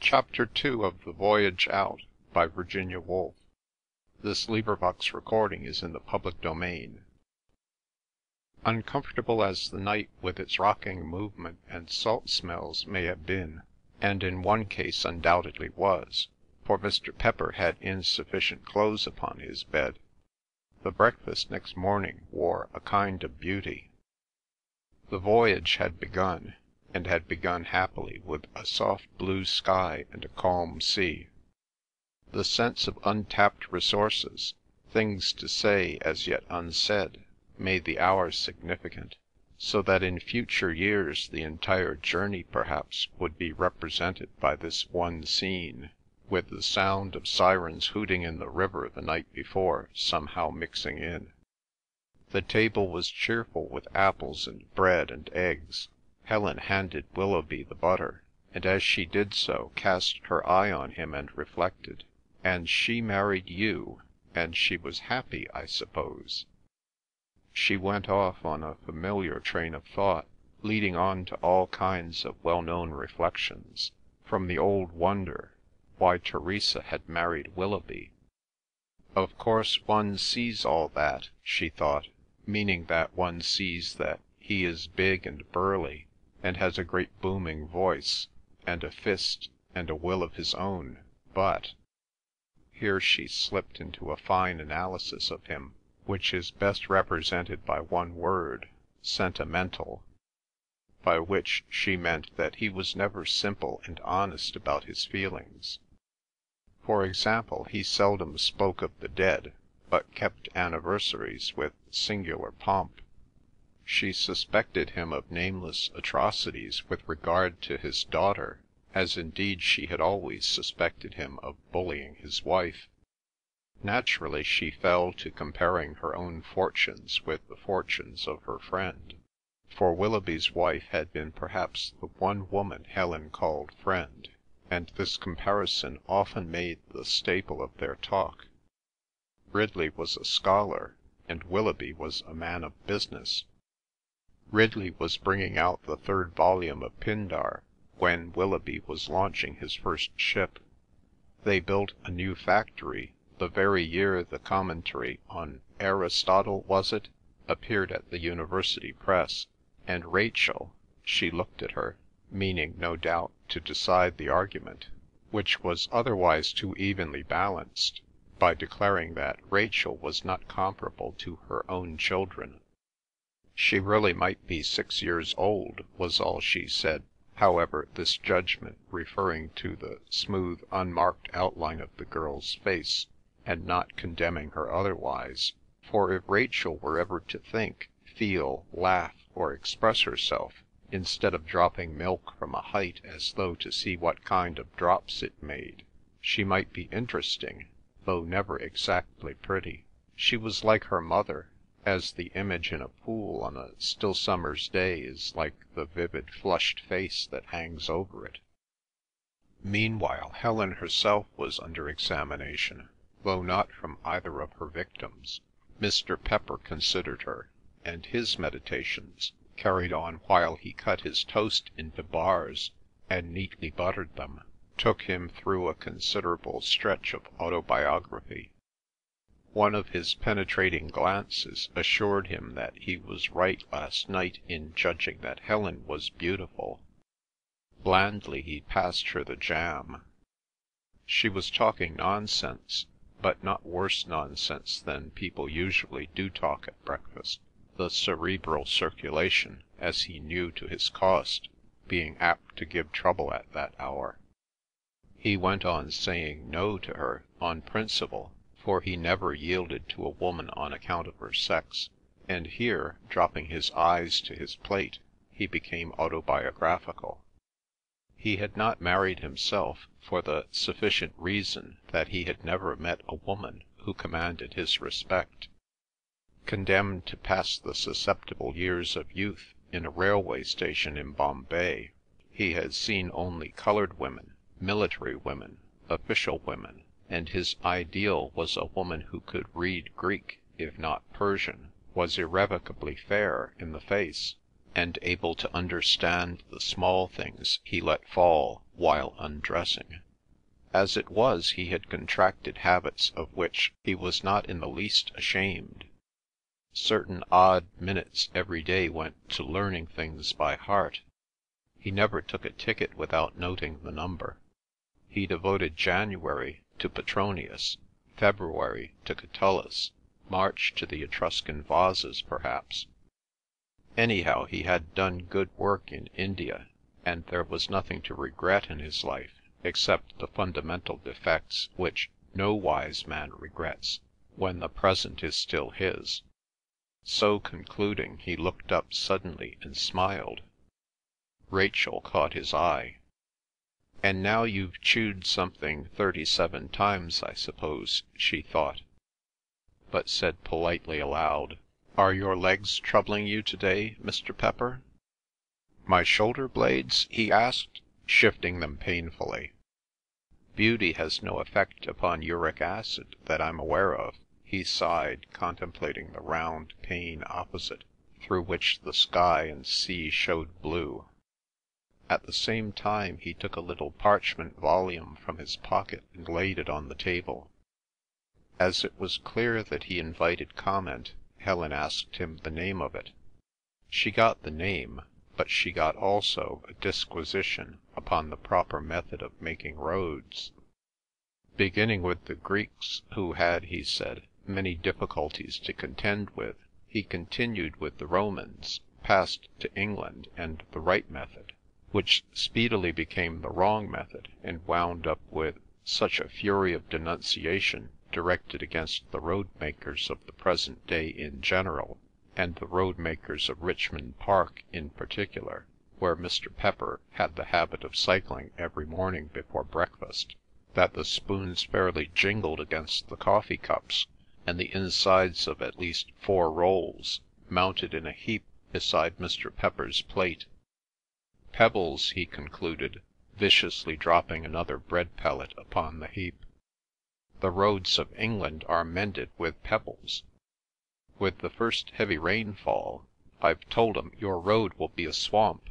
Chapter 2 of the Voyage Out by Virginia Woolf. Recording is in the public domain. Uncomfortable as the night with its rocking movement and salt smells may have been, and in one case undoubtedly was, for Mr. Pepper had insufficient clothes upon his bed, the breakfast next morning wore a kind of beauty. The voyage had begun, and had begun happily with a soft blue sky and a calm sea. The sense of untapped resources, things to say as yet unsaid, made the hour significant, so that in future years the entire journey perhaps would be represented by this one scene, with the sound of sirens hooting in the river the night before somehow mixing in. The table was cheerful with apples and bread and eggs. Helen handed Willoughby the butter, and as she did so cast her eye on him and reflected, "And she married you, and she was happy, I suppose." She went off on a familiar train of thought, leading on to all kinds of well-known reflections, from the old wonder why Teresa had married Willoughby. "Of course one sees all that," she thought, meaning that one sees that he is big and burly, and has a great booming voice, and a fist, and a will of his own, but— here she slipped into a fine analysis of him, which is best represented by one word, sentimental, by which she meant that he was never simple and honest about his feelings. For example, he seldom spoke of the dead, but kept anniversaries with singular pomp. She suspected him of nameless atrocities with regard to his daughter, as indeed she had always suspected him of bullying his wife. Naturally she fell to comparing her own fortunes with the fortunes of her friend, for Willoughby's wife had been perhaps the one woman Helen called friend, and this comparison often made the staple of their talk. Ridley was a scholar, and Willoughby was a man of business. Ridley was bringing out the third volume of Pindar when Willoughby was launching his first ship. They built a new factory the very year the commentary on Aristotle, was it, appeared at the University Press, and Rachel, she looked at her, meaning, no doubt, to decide the argument, which was otherwise too evenly balanced, by declaring that Rachel was not comparable to her own children. She really might be 6 years old, was all she said, however, this judgment referring to the smooth, unmarked outline of the girl's face, and not condemning her otherwise, for if Rachel were ever to think, feel, laugh, or express herself, instead of dropping milk from a height as though to see what kind of drops it made, she might be interesting, though never exactly pretty. She was like her mother, as the image in a pool on a still summer's day is like the vivid flushed face that hangs over it. Meanwhile Helen herself was under examination, though not from either of her victims. Mr. Pepper considered her, and his meditations, carried on while he cut his toast into bars and neatly buttered them, took him through a considerable stretch of autobiography. One of his penetrating glances assured him that he was right last night in judging that Helen was beautiful. Blandly he passed her the jam. She was talking nonsense, but not worse nonsense than people usually do talk at breakfast, the cerebral circulation, as he knew to his cost, being apt to give trouble at that hour. He went on saying no to her on principle, for he never yielded to a woman on account of her sex, and here, dropping his eyes to his plate, he became autobiographical. He had not married himself, for the sufficient reason that he had never met a woman who commanded his respect. Condemned to pass the susceptible years of youth in a railway station in Bombay, he had seen only coloured women, military women, official women, and his ideal was a woman who could read Greek, if not Persian, was irrevocably fair in the face, and able to understand the small things he let fall while undressing. As it was, he had contracted habits of which he was not in the least ashamed. Certain odd minutes every day went to learning things by heart. He never took a ticket without noting the number. He devoted January to Petronius, February to Catullus, March to the Etruscan vases, perhaps. Anyhow, he had done good work in India, and there was nothing to regret in his life except the fundamental defects which no wise man regrets when the present is still his. So concluding, he looked up suddenly and smiled. Rachel caught his eye. "And now you've chewed something 37 times, I suppose," she thought, but said politely aloud, "Are your legs troubling you today, Mr. Pepper?" "My shoulder blades?" he asked, shifting them painfully. "Beauty has no effect upon uric acid that I'm aware of." He sighed, contemplating the round pane opposite, through which the sky and sea showed blue. At the same time he took a little parchment volume from his pocket and laid it on the table. As it was clear that he invited comment, Helen asked him the name of it. She got the name, but she got also a disquisition upon the proper method of making roads. Beginning with the Greeks, who had, he said, many difficulties to contend with, he continued with the Romans, passed to England and the right method, which speedily became the wrong method, and wound up with such a fury of denunciation directed against the road-makers of the present day in general, and the road-makers of Richmond Park in particular, where Mr. Pepper had the habit of cycling every morning before breakfast, that the spoons fairly jingled against the coffee cups, and the insides of at least 4 rolls mounted in a heap beside Mr. Pepper's plate. "Pebbles," he concluded, viciously dropping another bread pellet upon the heap. "The roads of England are mended with pebbles. With the first heavy rainfall, I've told 'em your road will be a swamp.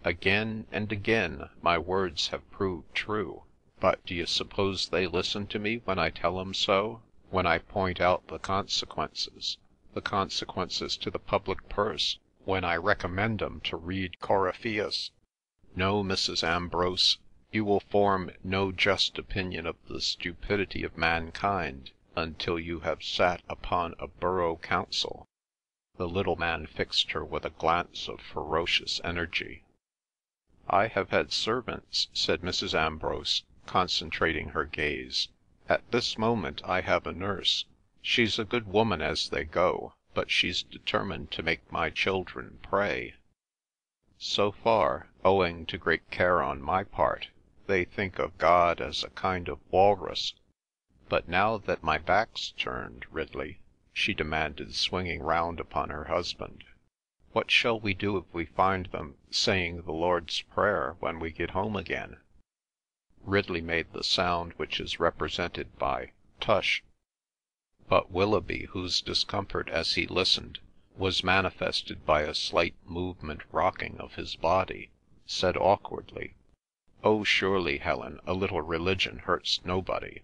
Again and again my words have proved true, but d'you suppose they listen to me when I tell 'em so? When I point out the consequences to the public purse, when I recommend 'em to read Coryphaeus? No, Mrs. Ambrose, you will form no just opinion of the stupidity of mankind until you have sat upon a borough council." The little man fixed her with a glance of ferocious energy. "I have had servants," said Mrs. Ambrose, concentrating her gaze. "At this moment I have a nurse. She's a good woman as they go, but she's determined to make my children pray. So far, owing to great care on my part, they think of God as a kind of walrus. But now that my back's turned, Ridley," she demanded, swinging round upon her husband, "what shall we do if we find them saying the Lord's Prayer when we get home again?" Ridley made the sound which is represented by "tush," but Willoughby, whose discomfort as he listened was manifested by a slight movement rocking of his body, said awkwardly, "Oh, surely, Helen, a little religion hurts nobody."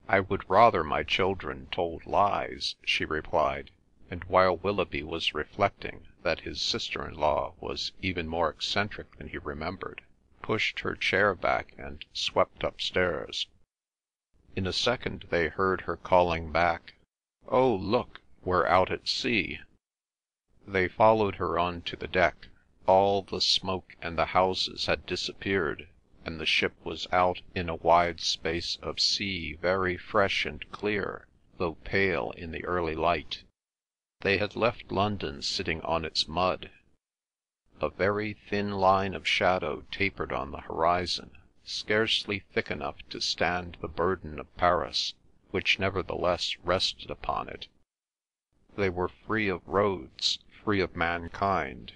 "I would rather my children told lies," she replied, and while Willoughby was reflecting that his sister-in-law was even more eccentric than he remembered, pushed her chair back and swept upstairs. In a second they heard her calling back, "Oh, look, we're out at sea." They followed her on to the deck. All the smoke and the houses had disappeared, and the ship was out in a wide space of sea, very fresh and clear, though pale in the early light. They had left London sitting on its mud. A very thin line of shadow tapered on the horizon, scarcely thick enough to stand the burden of Paris, which nevertheless rested upon it. They were free of roads, free of mankind,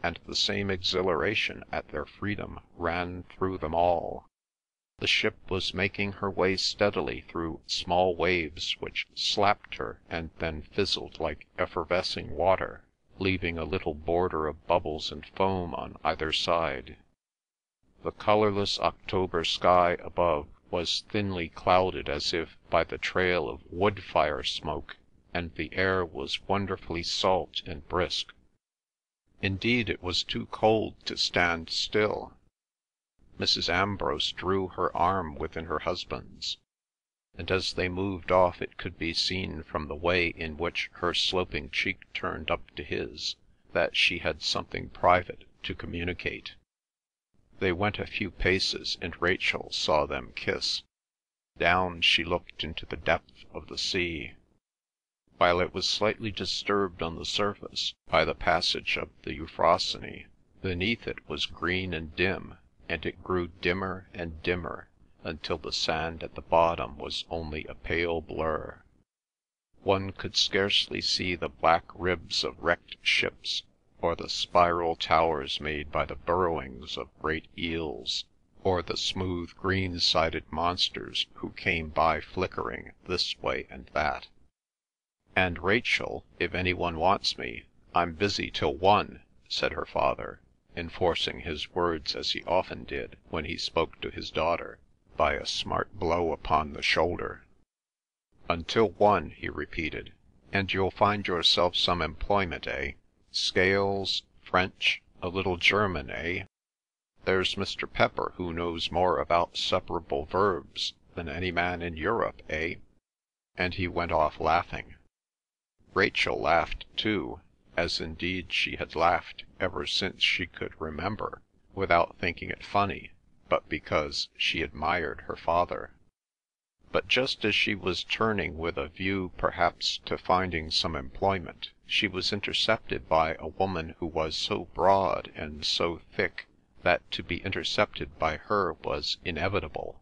and the same exhilaration at their freedom ran through them all. The ship was making her way steadily through small waves which slapped her and then fizzled like effervescing water, leaving a little border of bubbles and foam on either side. The colourless October sky above was thinly clouded as if by the trail of wood-fire smoke, and the air was wonderfully salt and brisk. Indeed, it was too cold to stand still. Mrs. Ambrose drew her arm within her husband's, and as they moved off it could be seen from the way in which her sloping cheek turned up to his that she had something private to communicate. They went a few paces, and Rachel saw them kiss. Down she looked into the depth of the sea. While it was slightly disturbed on the surface by the passage of the Euphrosyne, beneath it was green and dim, and it grew dimmer and dimmer until the sand at the bottom was only a pale blur. One could scarcely see the black ribs of wrecked ships, or the spiral towers made by the burrowings of great eels, or the smooth green-sided monsters who came by flickering this way and that. "And Rachel, if any one wants me, I'm busy till 1," said her father, enforcing his words as he often did when he spoke to his daughter, by a smart blow upon the shoulder. "Until 1," he repeated. "And you'll find yourself some employment, eh? Scales, French, a little German, eh? There's Mr. Pepper who knows more about separable verbs than any man in Europe, eh?" And he went off laughing. Rachel laughed too, as indeed she had laughed ever since she could remember, without thinking it funny, but because she admired her father. But just as she was turning with a view perhaps to finding some employment, she was intercepted by a woman who was so broad and so thick that to be intercepted by her was inevitable.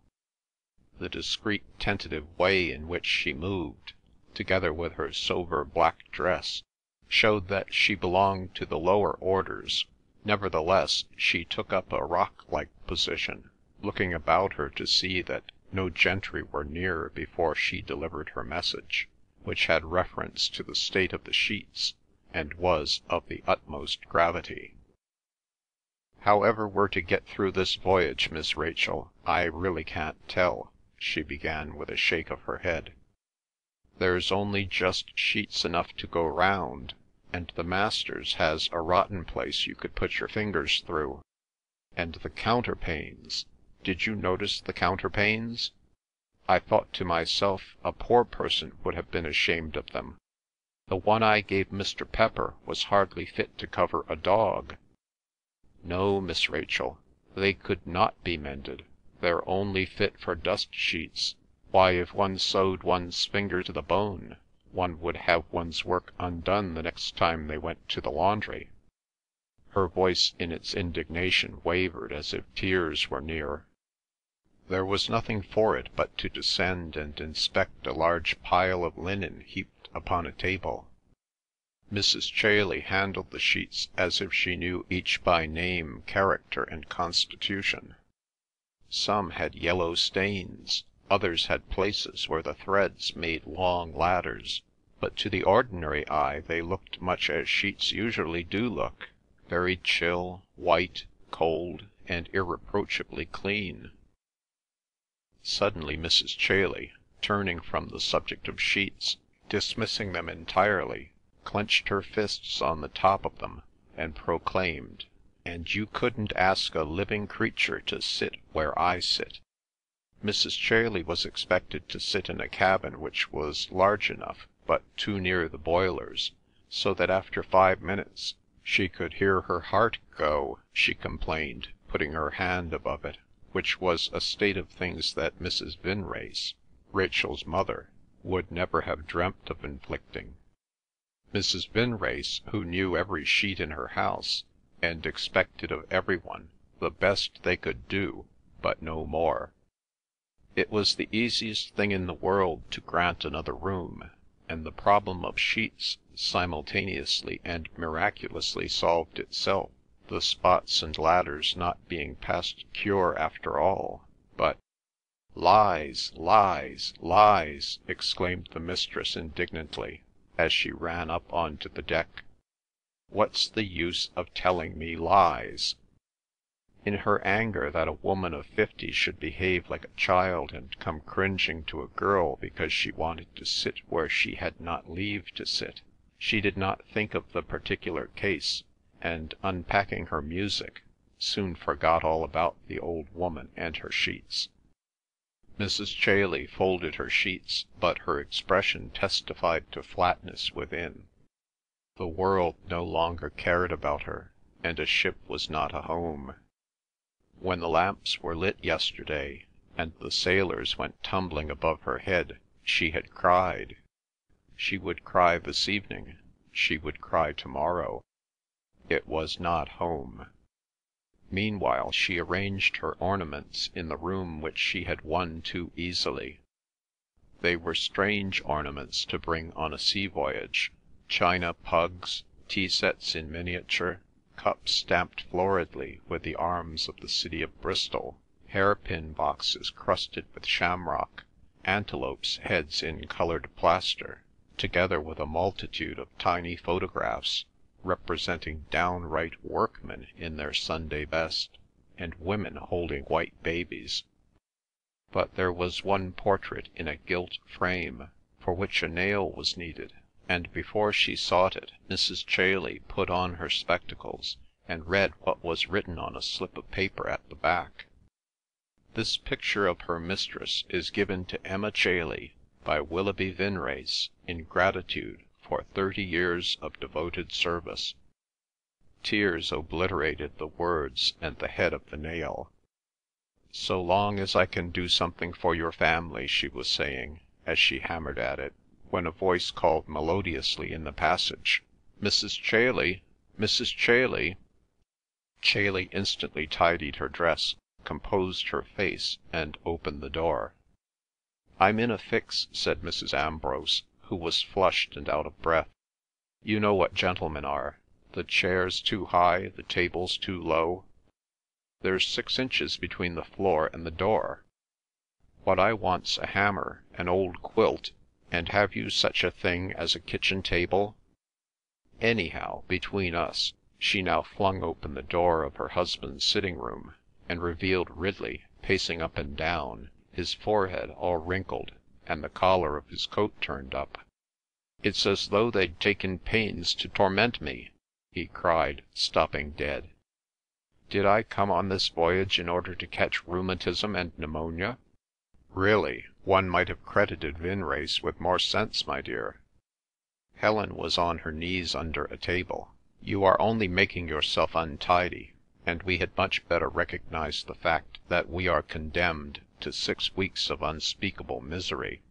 The discreet tentative way in which she moved, together with her sober black dress, showed that she belonged to the lower orders. Nevertheless, she took up a rock-like position, looking about her to see that no gentry were near before she delivered her message, which had reference to the state of the sheets, and was of the utmost gravity. "However we're to get through this voyage, Miss Rachel, I really can't tell," she began with a shake of her head. "There's only just sheets enough to go round, and the Masters has a rotten place you could put your fingers through. And the counterpanes! Did you notice the counterpanes? I thought to myself a poor person would have been ashamed of them. The one I gave Mr. Pepper was hardly fit to cover a dog. No, Miss Rachel, they could not be mended. They're only fit for dust sheets. Why, if one sewed one's finger to the bone, one would have one's work undone the next time they went to the laundry." Her voice in its indignation wavered as if tears were near. There was nothing for it but to descend and inspect a large pile of linen heaped upon a table. Mrs. Chailey handled the sheets as if she knew each by name, character, and constitution. Some had yellow stains, others had places where the threads made long ladders, but to the ordinary eye they looked much as sheets usually do look, very chill, white, cold, and irreproachably clean. Suddenly Mrs. Chailey, turning from the subject of sheets, dismissing them entirely, clenched her fists on the top of them, and proclaimed, "And you couldn't ask a living creature to sit where I sit." Mrs. Chailey was expected to sit in a cabin which was large enough, but too near the boilers, so that after 5 minutes she could hear her heart go, she complained, putting her hand above it, which was a state of things that Mrs. Vinrace, Rachel's mother, would never have dreamt of inflicting. Mrs. Vinrace, who knew every sheet in her house, and expected of every one the best they could do, but no more. It was the easiest thing in the world to grant another room, and the problem of sheets simultaneously and miraculously solved itself, the spots and ladders not being past cure after all, but— "Lies, lies, lies!" exclaimed the mistress indignantly, as she ran up on to the deck. "What's the use of telling me lies?" In her anger that a woman of 50 should behave like a child and come cringing to a girl because she wanted to sit where she had not leave to sit, she did not think of the particular case, and, unpacking her music, soon forgot all about the old woman and her sheets. Mrs. Chailey folded her sheets, but her expression testified to flatness within. The world no longer cared about her, and a ship was not a home. When the lamps were lit yesterday, and the sailors went tumbling above her head, she had cried. She would cry this evening. She would cry tomorrow. It was not home. Meanwhile she arranged her ornaments in the room which she had won too easily. They were strange ornaments to bring on a sea voyage: china pugs, tea-sets in miniature, cups stamped floridly with the arms of the city of Bristol, hairpin boxes crusted with shamrock, antelopes' heads in coloured plaster, together with a multitude of tiny photographs representing downright workmen in their Sunday best, and women holding white babies. But there was one portrait in a gilt frame, for which a nail was needed, and before she sought it, Mrs. Chailey put on her spectacles and read what was written on a slip of paper at the back. This picture of her mistress is given to Emma Chailey by Willoughby Vinrace in gratitude for 30 years of devoted service. Tears obliterated the words and the head of the nail. "So long as I can do something for your family," she was saying, as she hammered at it, when a voice called melodiously in the passage, "Mrs. Chailey! Mrs. Chailey!" Chailey instantly tidied her dress, composed her face, and opened the door. "I'm in a fix," said Mrs. Ambrose, who was flushed and out of breath. "You know what gentlemen are. The chairs too high, the tables too low. There's 6 inches between the floor and the door. What I want's a hammer, an old quilt, and have you such a thing as a kitchen table? Anyhow, between us—" She now flung open the door of her husband's sitting-room, and revealed Ridley pacing up and down, his forehead all wrinkled, and the collar of his coat turned up. "It's as though they'd taken pains to torment me," he cried, stopping dead. "Did I come on this voyage in order to catch rheumatism and pneumonia? Really, one might have credited Vinrace with more sense, my dear." Helen was on her knees under a table. "You are only making yourself untidy, and we had much better recognise the fact that we are condemned to 6 weeks of unspeakable misery.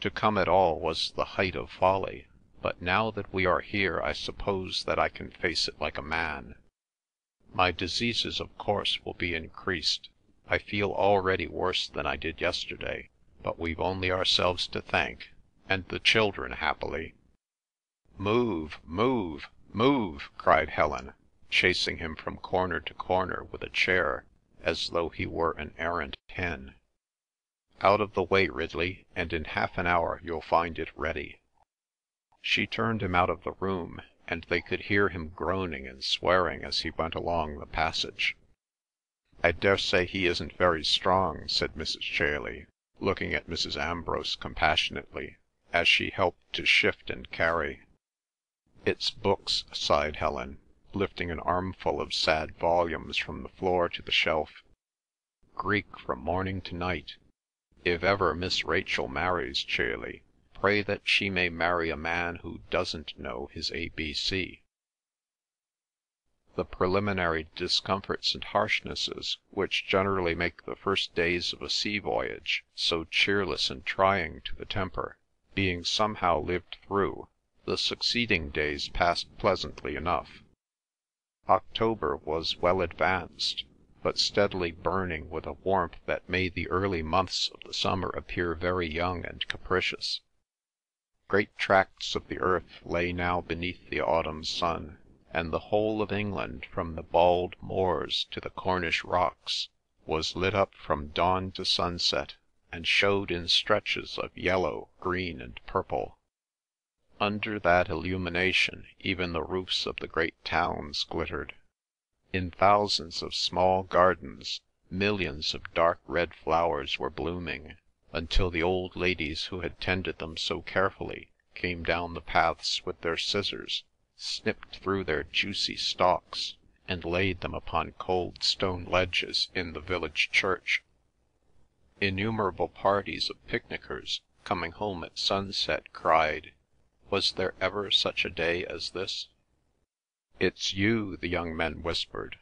To come at all was the height of folly, but now that we are here I suppose that I can face it like a man. My diseases of course will be increased. I feel already worse than I did yesterday, but we've only ourselves to thank, and the children happily." "Move, move, move!" cried Helen, chasing him from corner to corner with a chair, as though he were an errant hen. "Out of the way, Ridley, and in half an hour you'll find it ready." She turned him out of the room, and they could hear him groaning and swearing as he went along the passage. "I daresay he isn't very strong," said Mrs. Chailey, looking at Mrs. Ambrose compassionately, as she helped to shift and carry. "It's books," sighed Helen, lifting an armful of sad volumes from the floor to the shelf. "Greek from morning to night. If ever Miss Rachel marries, Chailey, pray that she may marry a man who doesn't know his ABC." The preliminary discomforts and harshnesses which generally make the first days of a sea voyage so cheerless and trying to the temper, being somehow lived through, the succeeding days passed pleasantly enough. October was well advanced, but steadily burning with a warmth that made the early months of the summer appear very young and capricious. Great tracts of the earth lay now beneath the autumn sun, and the whole of England, from the bald moors to the Cornish rocks, was lit up from dawn to sunset, and showed in stretches of yellow, green, and purple. Under that illumination even the roofs of the great towns glittered. In thousands of small gardens millions of dark red flowers were blooming, until the old ladies who had tended them so carefully came down the paths with their scissors, snipped through their juicy stalks, and laid them upon cold stone ledges in the village church. Innumerable parties of picnickers, coming home at sunset, cried, "Was there ever such a day as this?" "It's you," the young men whispered.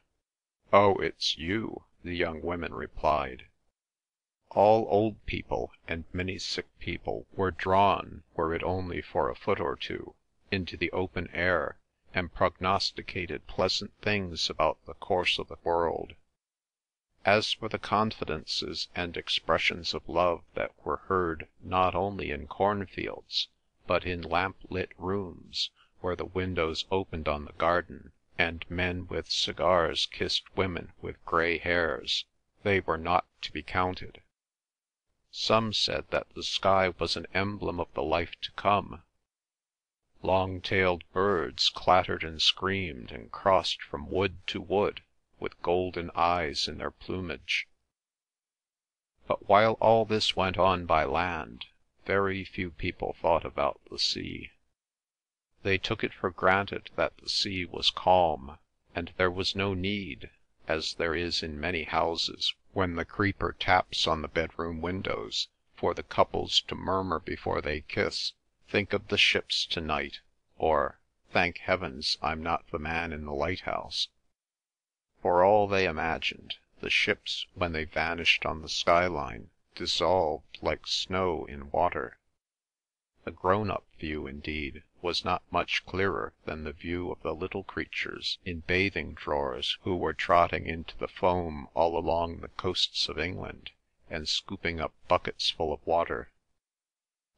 "Oh, it's you," the young women replied. All old people and many sick people were drawn, were it only for a foot or two, into the open air, and prognosticated pleasant things about the course of the world. As for the confidences and expressions of love that were heard not only in cornfields, but in lamp-lit rooms, where the windows opened on the garden, and men with cigars kissed women with grey hairs, they were not to be counted. Some said that the sky was an emblem of the life to come. Long-tailed birds clattered and screamed and crossed from wood to wood, with golden eyes in their plumage. But while all this went on by land, very few people thought about the sea. They took it for granted that the sea was calm, and there was no need, as there is in many houses when the creeper taps on the bedroom windows, for the couples to murmur before they kiss, "Think of the ships tonight," or "Thank heavens I'm not the man in the lighthouse." For all they imagined, the ships, when they vanished on the skyline, dissolved like snow in water. The grown-up view, indeed, was not much clearer than the view of the little creatures in bathing drawers who were trotting into the foam all along the coasts of England, and scooping up buckets full of water.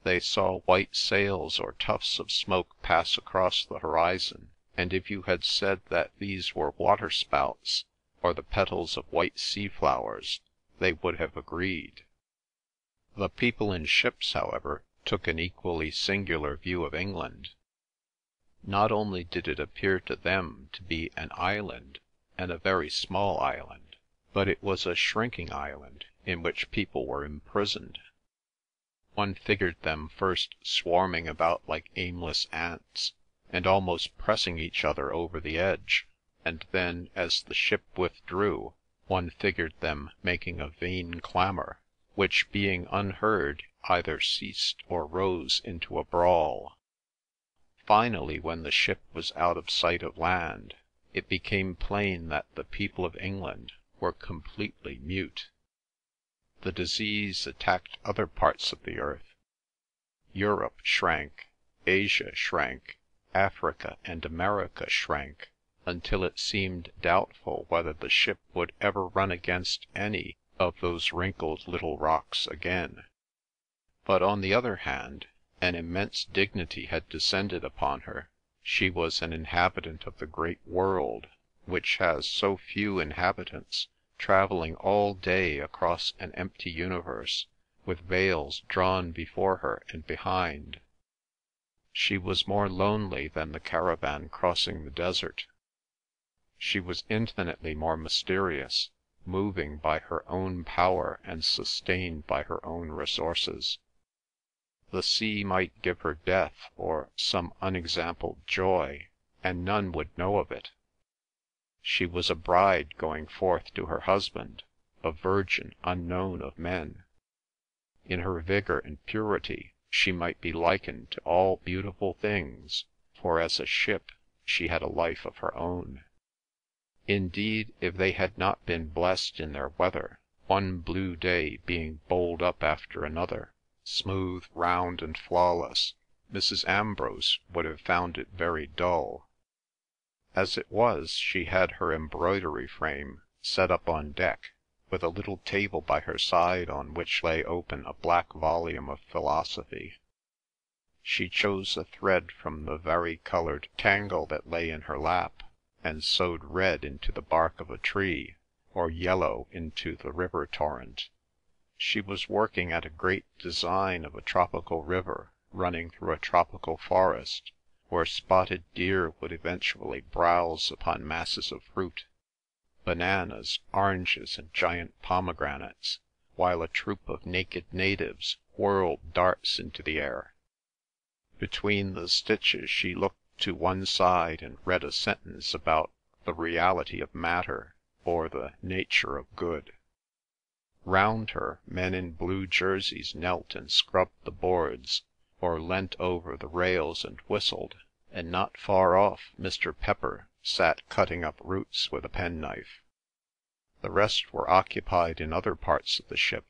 They saw white sails or tufts of smoke pass across the horizon, and if you had said that these were waterspouts, or the petals of white sea-flowers, they would have agreed. The people in ships, however, took an equally singular view of England. Not only did it appear to them to be an island, and a very small island, but it was a shrinking island in which people were imprisoned. One figured them first swarming about like aimless ants, and almost pressing each other over the edge, and then, as the ship withdrew, one figured them making a vain clamour, which, being unheard, either ceased or rose into a brawl. Finally, when the ship was out of sight of land, it became plain that the people of England were completely mute. The disease attacked other parts of the earth. Europe shrank, Asia shrank, Africa and America shrank, until it seemed doubtful whether the ship would ever run against any of those wrinkled little rocks again. But on the other hand, an immense dignity had descended upon her. She was an inhabitant of the great world, which has so few inhabitants, travelling all day across an empty universe, with veils drawn before her and behind. She was more lonely than the caravan crossing the desert. She was infinitely more mysterious, moving by her own power and sustained by her own resources. The sea might give her death or some unexampled joy, and none would know of it. She was a bride going forth to her husband, a virgin unknown of men. In her vigour and purity she might be likened to all beautiful things, for as a ship she had a life of her own. Indeed, if they had not been blessed in their weather, one blue day being bowled up after another, smooth, round, and flawless, Mrs. Ambrose would have found it very dull. As it was, she had her embroidery frame set up on deck, with a little table by her side on which lay open a black volume of philosophy. She chose a thread from the vari-coloured tangle that lay in her lap, and sewed red into the bark of a tree, or yellow into the river torrent. She was working at a great design of a tropical river running through a tropical forest, where spotted deer would eventually browse upon masses of fruit. bananas, oranges, and giant pomegranates, while a troop of naked natives whirled darts into the air. Between the stitches she looked to one side and read a sentence about the reality of matter or the nature of good. Round her, men in blue jerseys knelt and scrubbed the boards, or leant over the rails and whistled, and not far off Mr. Pepper sat cutting up roots with a penknife. The rest were occupied in other parts of the ship.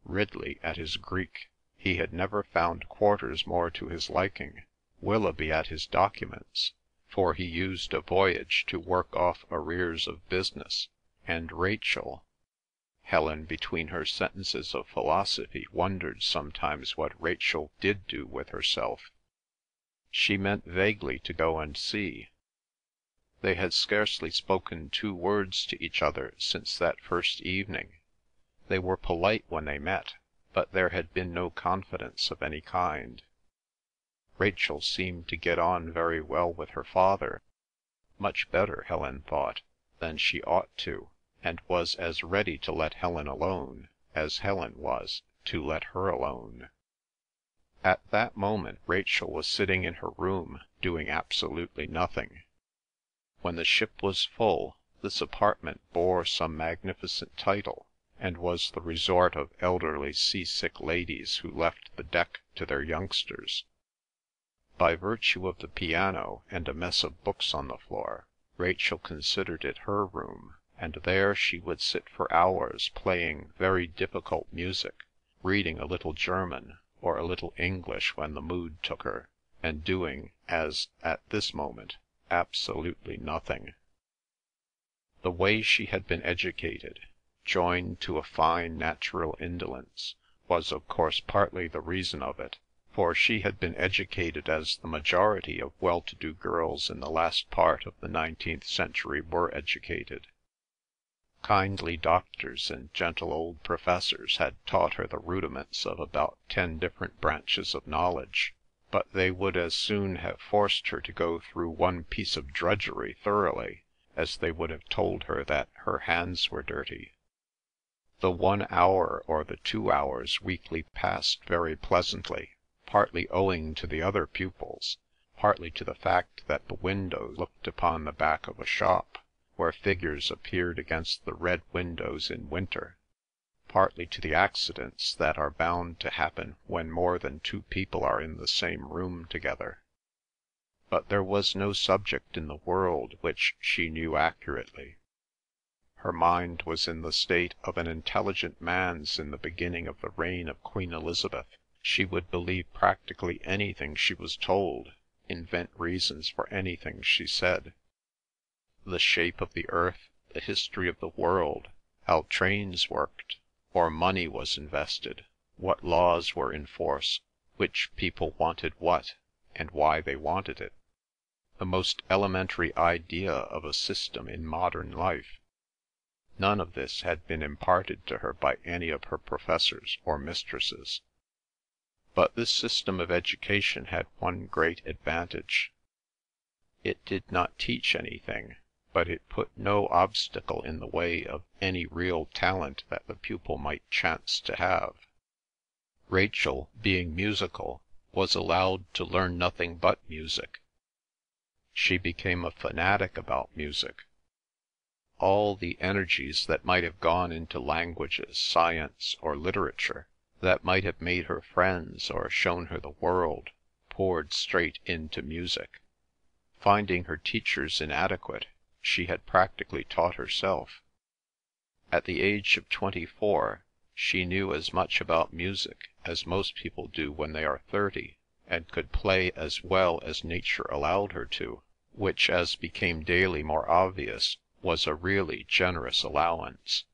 Ridley at his Greek. He had never found quarters more to his liking. Willoughby at his documents, for he used a voyage to work off arrears of business, and Rachel— Helen, between her sentences of philosophy, wondered sometimes what Rachel did do with herself. She meant vaguely to go and see. They had scarcely spoken 2 words to each other since that first evening. They were polite when they met, but there had been no confidence of any kind. Rachel seemed to get on very well with her father, much better, Helen thought, than she ought to, and was as ready to let Helen alone as Helen was to let her alone. At that moment Rachel was sitting in her room doing absolutely nothing. When the ship was full, this apartment bore some magnificent title, and was the resort of elderly seasick ladies who left the deck to their youngsters. By virtue of the piano and a mess of books on the floor, Rachel considered it her room, and there she would sit for hours playing very difficult music, reading a little German or a little English when the mood took her, and doing, as at this moment, absolutely nothing. The way she had been educated, joined to a fine natural indolence, was of course partly the reason of it, for she had been educated as the majority of well-to-do girls in the last part of the 19th century were educated. Kindly doctors and gentle old professors had taught her the rudiments of about 10 different branches of knowledge, but they would as soon have forced her to go through one piece of drudgery thoroughly as they would have told her that her hands were dirty. The 1 hour or the 2 hours weekly passed very pleasantly, partly owing to the other pupils, partly to the fact that the window looked upon the back of a shop, where figures appeared against the red windows in winter, partly to the accidents that are bound to happen when more than 2 people are in the same room together. But there was no subject in the world which she knew accurately. Her mind was in the state of an intelligent man's in the beginning of the reign of Queen Elizabeth. She would believe practically anything she was told, invent reasons for anything she said. The shape of the earth, the history of the world, how trains worked, or money was invested, what laws were in force, which people wanted what, and why they wanted it, the most elementary idea of a system in modern life. None of this had been imparted to her by any of her professors or mistresses. But this system of education had one great advantage. It did not teach anything, but it put no obstacle in the way of any real talent that the pupil might chance to have. Rachel, being musical, was allowed to learn nothing but music. She became a fanatic about music. All the energies that might have gone into languages, science, or literature, that might have made her friends or shown her the world, poured straight into music. Finding her teachers inadequate, she had practically taught herself. At the age of 24, she knew as much about music as most people do when they are 30, and could play as well as nature allowed her to, which, as became daily more obvious, was a really generous allowance.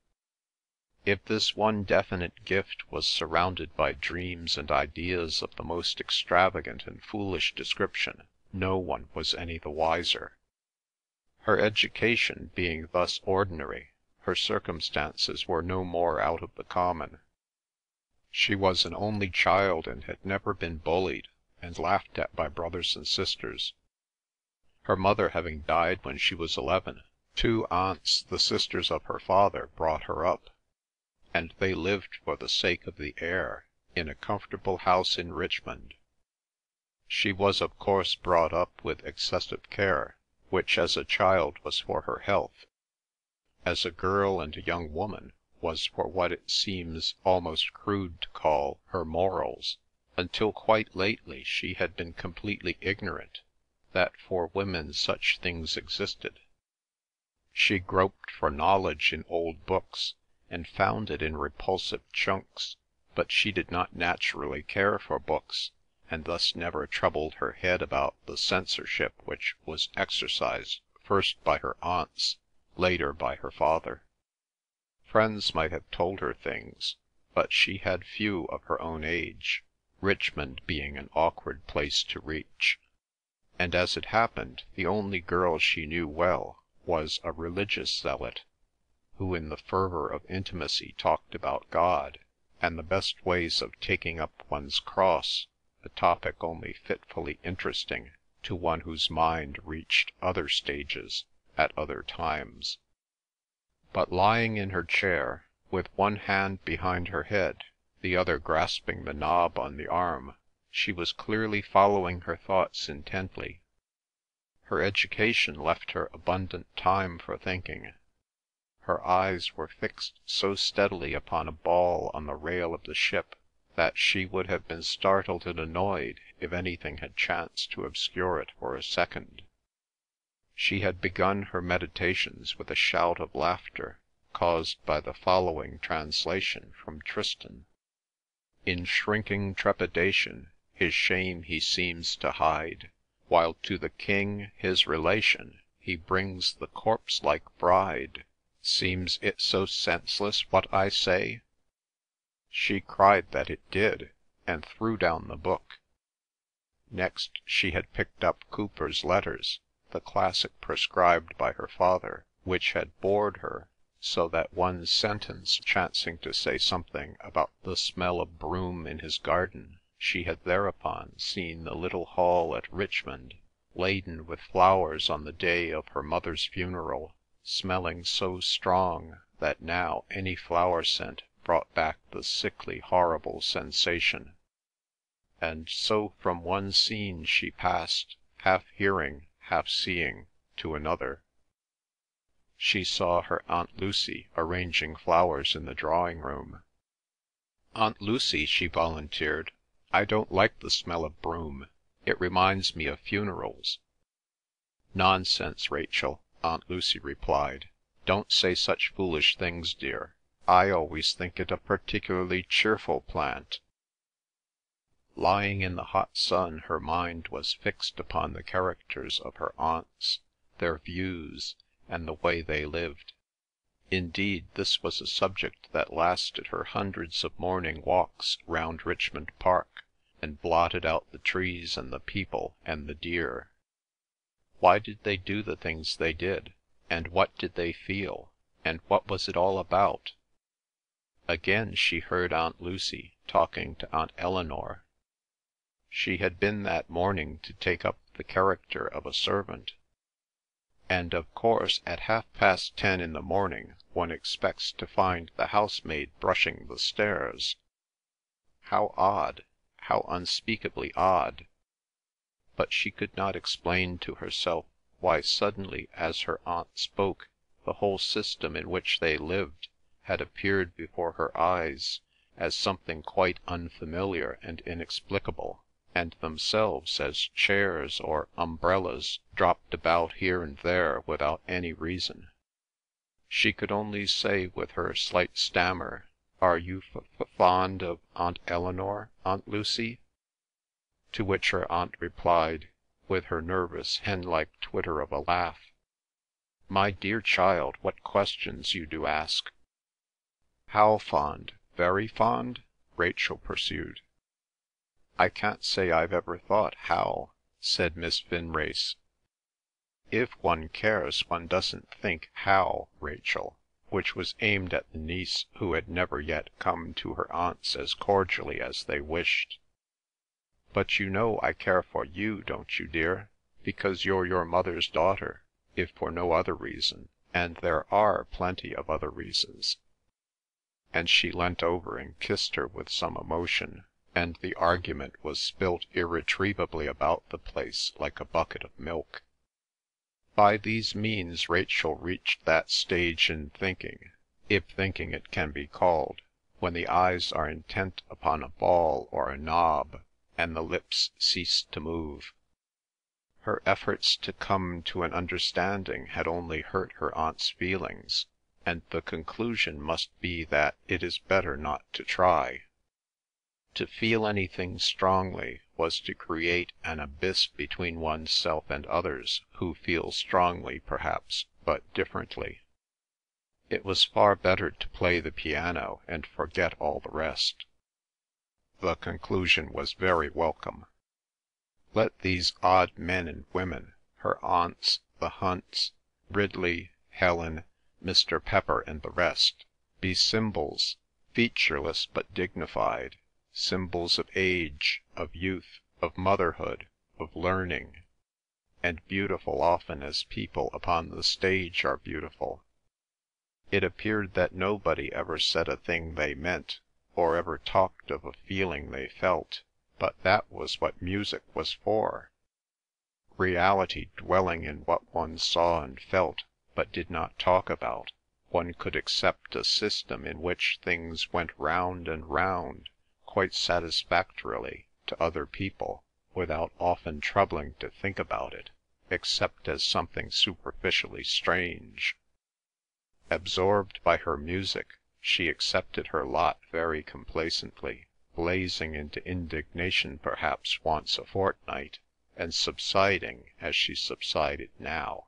If this one definite gift was surrounded by dreams and ideas of the most extravagant and foolish description, no one was any the wiser. Her education being thus ordinary, her circumstances were no more out of the common. She was an only child and had never been bullied and laughed at by brothers and sisters. Her mother having died when she was 11, Two aunts, the sisters of her father, brought her up, and they lived for the sake of the air in a comfortable house in Richmond. She was of course brought up with excessive care, which as a child was for her health, as a girl and a young woman was for what it seems almost crude to call her morals. Until quite lately she had been completely ignorant that for women such things existed. She groped for knowledge in old books, and found it in repulsive chunks, but she did not naturally care for books, and thus never troubled her head about the censorship which was exercised first by her aunts, later by her father. Friends might have told her things, but she had few of her own age, Richmond being an awkward place to reach. And as it happened, the only girl she knew well was a religious zealot, who in the fervour of intimacy talked about God, and the best ways of taking up one's cross, a topic only fitfully interesting to one whose mind reached other stages at other times. But lying in her chair, with one hand behind her head, the other grasping the knob on the arm, she was clearly following her thoughts intently. Her education left her abundant time for thinking. Her eyes were fixed so steadily upon a ball on the rail of the ship that she would have been startled and annoyed if anything had chanced to obscure it for a second. She had begun her meditations with a shout of laughter caused by the following translation from Tristan. In shrinking trepidation his shame he seems to hide, while to the king his relation he brings the corpse-like bride. Seems it so senseless what I say? She cried that it did, and threw down the book. Next she had picked up Cooper's Letters, the classic prescribed by her father, which had bored her, so that one sentence chancing to say something about the smell of broom in his garden, she had thereupon seen the little hall at Richmond laden with flowers on the day of her mother's funeral, smelling so strong that now any flower scent brought back the sickly horrible sensation. And so from one scene she passed, half hearing, half seeing, to another. She saw her Aunt Lucy arranging flowers in the drawing-room. "Aunt Lucy," she volunteered, "I don't like the smell of broom. It reminds me of funerals." "Nonsense, Rachel," Aunt Lucy replied. "Don't say such foolish things, dear. I always think it a particularly cheerful plant." Lying in the hot sun, her mind was fixed upon the characters of her aunts, their views, and the way they lived. Indeed, this was a subject that lasted her hundreds of morning walks round Richmond Park, and blotted out the trees and the people and the deer. Why did they do the things they did, and what did they feel, and what was it all about? Again she heard Aunt Lucy talking to Aunt Eleanor. She had been that morning to take up the character of a servant, and of course at 10:30 in the morning one expects to find the housemaid brushing the stairs. How odd, how unspeakably odd! But she could not explain to herself why suddenly as her aunt spoke the whole system in which they lived had appeared before her eyes as something quite unfamiliar and inexplicable, and themselves as chairs or umbrellas dropped about here and there without any reason. She could only say with her slight stammer, "Are you fond of Aunt Eleanor, Aunt Lucy?" To which her aunt replied, with her nervous hen-like twitter of a laugh, "My dear child, what questions you do ask!" "How fond? Very fond?" Rachel pursued. "I can't say I've ever thought how," said Miss Vinrace. "If one cares one doesn't think how, Rachel," which was aimed at the niece who had never yet come to her aunts as cordially as they wished. "But you know I care for you, don't you, dear? Because you're your mother's daughter, if for no other reason, and there are plenty of other reasons." And she leant over and kissed her with some emotion, and the argument was spilt irretrievably about the place like a bucket of milk. By these means Rachel reached that stage in thinking, if thinking it can be called, when the eyes are intent upon a ball or a knob, and the lips cease to move. Her efforts to come to an understanding had only hurt her aunt's feelings, and the conclusion must be that it is better not to try. To feel anything strongly was to create an abyss between oneself and others who feel strongly perhaps, but differently. It was far better to play the piano and forget all the rest. The conclusion was very welcome. Let these odd men and women, her aunts, the Hunts, Ridley, Helen, Mr. Pepper and the rest, be symbols, featureless but dignified, symbols of age, of youth, of motherhood, of learning, and beautiful often as people upon the stage are beautiful. It appeared that nobody ever said a thing they meant, or ever talked of a feeling they felt, but that was what music was for. Reality dwelling in what one saw and felt, but did not talk about, one could accept a system in which things went round and round, quite satisfactorily to other people, without often troubling to think about it, except as something superficially strange. Absorbed by her music, she accepted her lot very complacently, blazing into indignation perhaps once a fortnight, and subsiding as she subsided now.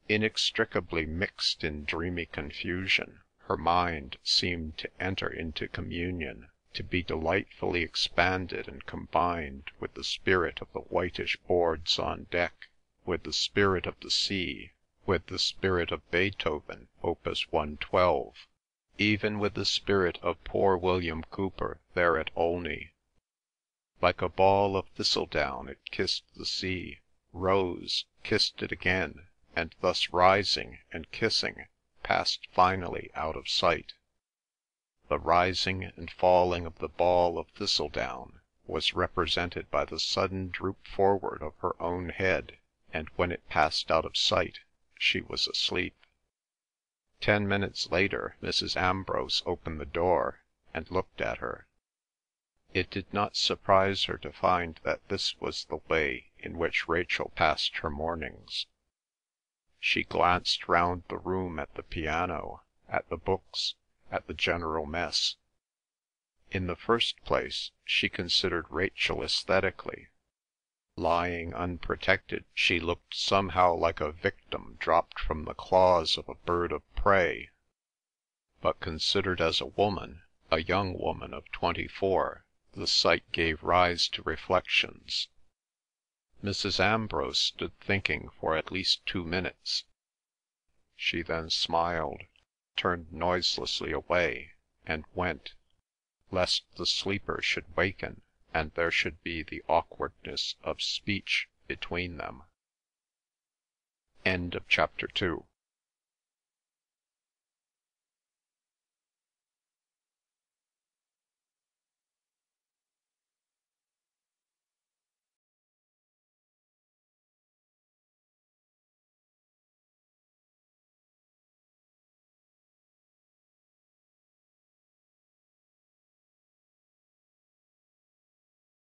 Inextricably mixed in dreamy confusion, her mind seemed to enter into communion, to be delightfully expanded and combined with the spirit of the whitish boards on deck, with the spirit of the sea, with the spirit of Beethoven, Opus 112, even with the spirit of poor William Cooper there at Olney. Like a ball of thistledown it kissed the sea, rose, kissed it again, and thus rising and kissing, passed finally out of sight. The rising and falling of the ball of thistledown was represented by the sudden droop forward of her own head, and when it passed out of sight, she was asleep. 10 minutes later Mrs. Ambrose opened the door and looked at her. It did not surprise her to find that this was the way in which Rachel passed her mornings. She glanced round the room at the piano, at the books, at the general mess. In the first place, she considered Rachel aesthetically. Lying unprotected, she looked somehow like a victim dropped from the claws of a bird of prey. But considered as a woman, a young woman of 24, the sight gave rise to reflections. Mrs. Ambrose stood thinking for at least 2 minutes. She then smiled, turned noiselessly away, and went, lest the sleeper should waken, and there should be the awkwardness of speech between them. End of chapter 2.